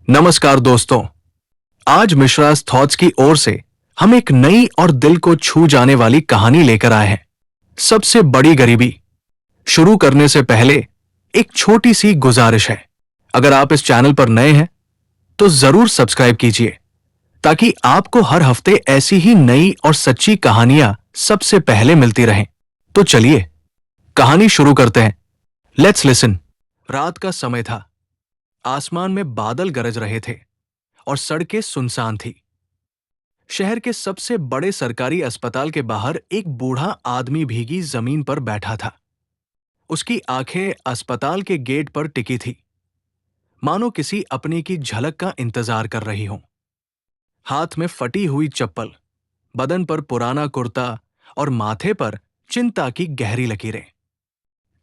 नमस्कार दोस्तों। आज मिश्रास थॉट्स की ओर से हम एक नई और दिल को छू जाने वाली कहानी लेकर आए हैं। सबसे बड़ी गरीबी। शुरू करने से पहले एक छोटी सी गुजारिश है। अगर आप इस चैनल पर नए हैं तो जरूर सब्सक्राइब कीजिए ताकि आपको हर हफ्ते ऐसी ही नई और सच्ची कहानियां सबसे पहले मिलती रहें। तो चलिए कहानी शुरू करते हैं। Let's listen. रात का समय था। आसमान में बादल गरज रहे थे और सड़कें सुनसान थी। शहर के सबसे बड़े सरकारी अस्पताल के बाहर एक बूढ़ा आदमी भीगी जमीन पर बैठा था। उसकी आंखें अस्पताल के गेट पर टिकी थी, मानो किसी अपने की झलक का इंतजार कर रही हों। हाथ में फटी हुई चप्पल, बदन पर पुराना कुर्ता और माथे पर चिंता की गहरी लकीरें।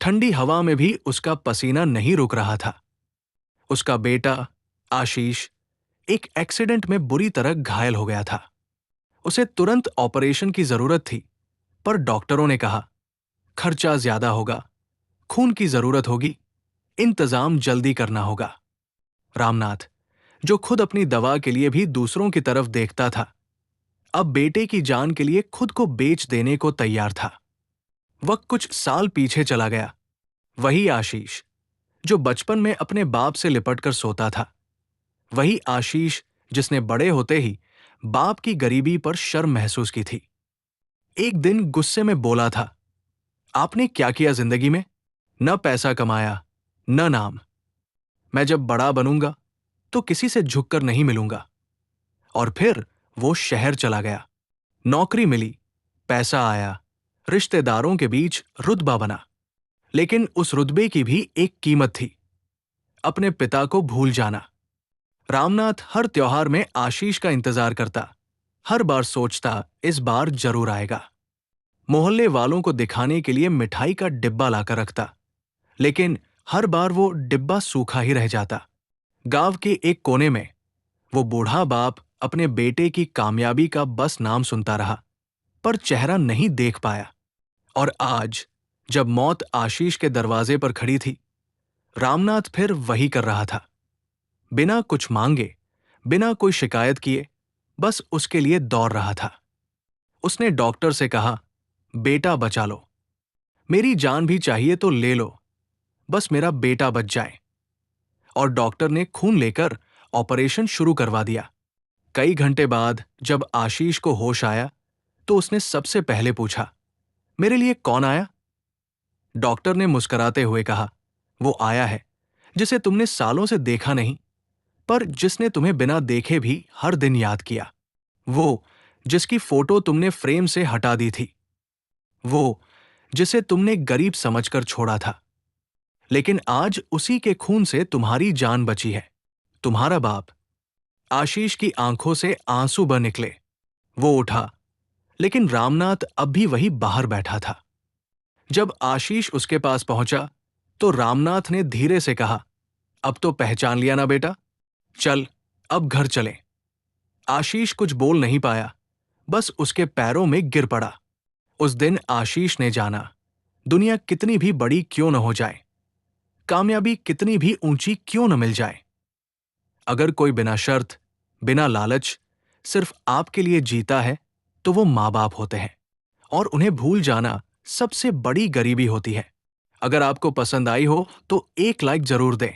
ठंडी हवा में भी उसका पसीना नहीं रुक रहा था। उसका बेटा आशीष एक एक्सीडेंट में बुरी तरह घायल हो गया था। उसे तुरंत ऑपरेशन की जरूरत थी, पर डॉक्टरों ने कहा खर्चा ज्यादा होगा, खून की जरूरत होगी, इंतजाम जल्दी करना होगा। रामनाथ, जो खुद अपनी दवा के लिए भी दूसरों की तरफ देखता था, अब बेटे की जान के लिए खुद को बेच देने को तैयार था। वक्त कुछ साल पीछे चला गया। वही आशीष जो बचपन में अपने बाप से लिपटकर सोता था, वही आशीष जिसने बड़े होते ही बाप की गरीबी पर शर्म महसूस की थी, एक दिन गुस्से में बोला था, आपने क्या किया जिंदगी में? न पैसा कमाया, न नाम। मैं जब बड़ा बनूंगा तो किसी से झुककर नहीं मिलूंगा। और फिर वो शहर चला गया। नौकरी मिली, पैसा आया, रिश्तेदारों के बीच रुतबा बना। लेकिन उस रुतबे की भी एक कीमत थी, अपने पिता को भूल जाना। रामनाथ हर त्योहार में आशीष का इंतजार करता, हर बार सोचता इस बार जरूर आएगा। मोहल्ले वालों को दिखाने के लिए मिठाई का डिब्बा लाकर रखता, लेकिन हर बार वो डिब्बा सूखा ही रह जाता। गांव के एक कोने में वो बूढ़ा बाप अपने बेटे की कामयाबी का बस नाम सुनता रहा, पर चेहरा नहीं देख पाया। और आज जब मौत आशीष के दरवाजे पर खड़ी थी, रामनाथ फिर वही कर रहा था। बिना कुछ मांगे, बिना कोई शिकायत किए, बस उसके लिए दौड़ रहा था। उसने डॉक्टर से कहा, बेटा बचा लो, मेरी जान भी चाहिए तो ले लो, बस मेरा बेटा बच जाए। और डॉक्टर ने खून लेकर ऑपरेशन शुरू करवा दिया। कई घंटे बाद जब आशीष को होश आया तो उसने सबसे पहले पूछा, मेरे लिए कौन आया? डॉक्टर ने मुस्कुराते हुए कहा, वो आया है जिसे तुमने सालों से देखा नहीं, पर जिसने तुम्हें बिना देखे भी हर दिन याद किया। वो जिसकी फोटो तुमने फ्रेम से हटा दी थी। वो जिसे तुमने गरीब समझकर छोड़ा था। लेकिन आज उसी के खून से तुम्हारी जान बची है। तुम्हारा बाप। आशीष की आंखों से आंसू बह निकले। वो उठा, लेकिन रामनाथ अब भी वही बाहर बैठा था। जब आशीष उसके पास पहुंचा तो रामनाथ ने धीरे से कहा, अब तो पहचान लिया ना बेटा, चल अब घर चले। आशीष कुछ बोल नहीं पाया, बस उसके पैरों में गिर पड़ा। उस दिन आशीष ने जाना, दुनिया कितनी भी बड़ी क्यों न हो जाए, कामयाबी कितनी भी ऊंची क्यों न मिल जाए, अगर कोई बिना शर्त, बिना लालच, सिर्फ आपके लिए जीता है तो वो माँ बाप होते हैं। और उन्हें भूल जाना सबसे बड़ी गरीबी होती है। अगर आपको पसंद आई हो तो एक लाइक जरूर दें।